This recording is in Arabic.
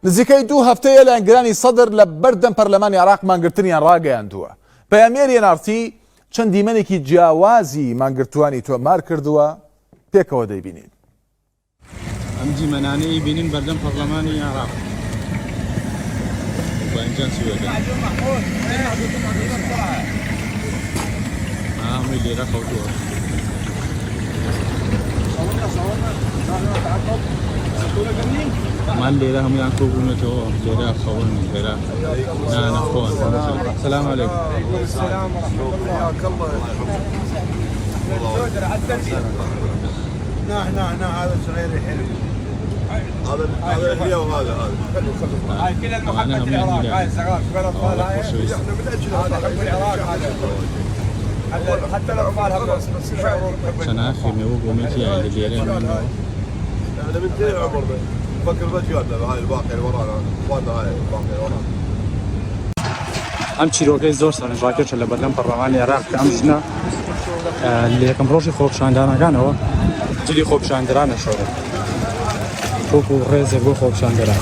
نزیکەی 2 هەفتەیە لە ئەنگرانی سەدر لە بەردەم پەرلەمانی عێراق مانگرتنیان ڕاگەیاندووە. پەیامێری NRT چەند دیمەنێکی جیاوازی مانگرتوانی تۆمار کردووە پێکەوە دەیبینین. ئەم دیمەنانەی بینین بەردەم پەرلەمانی عێراق بەئەنجام سوێدە هەمووی لێرە خەوتووە. من لێرە هەمویان کۆبوونەتەوە لێرە خەون لێرە نانەخۆن. سلام علیکم. هنا هذا صغير حلو هذا اليوم هذا هاي كل المحبة العراق هاي الزغار كبار اطفال هاي احنا متأجل هذا حب العراق هذا حتى الاطفال هم يشعرون شناخي ميوق ومشي عند الليلين احنا من كل عمرنا نفكر رجالنا هاي الباقي اللي ورانا اخواننا هاي الباقي اللي ورانا ئەم چیرۆکەی زۆر سەرنجڕاکێشە لە بەردەم پەرلەمانی عێراق کە ئەم ژنە لە یەکەم ڕۆژی خۆپیشاندانەکانەوە جلی خۆپیشاندەرانە شۆڕە وەکو ڕێزێک بۆ خۆپیشاندەران.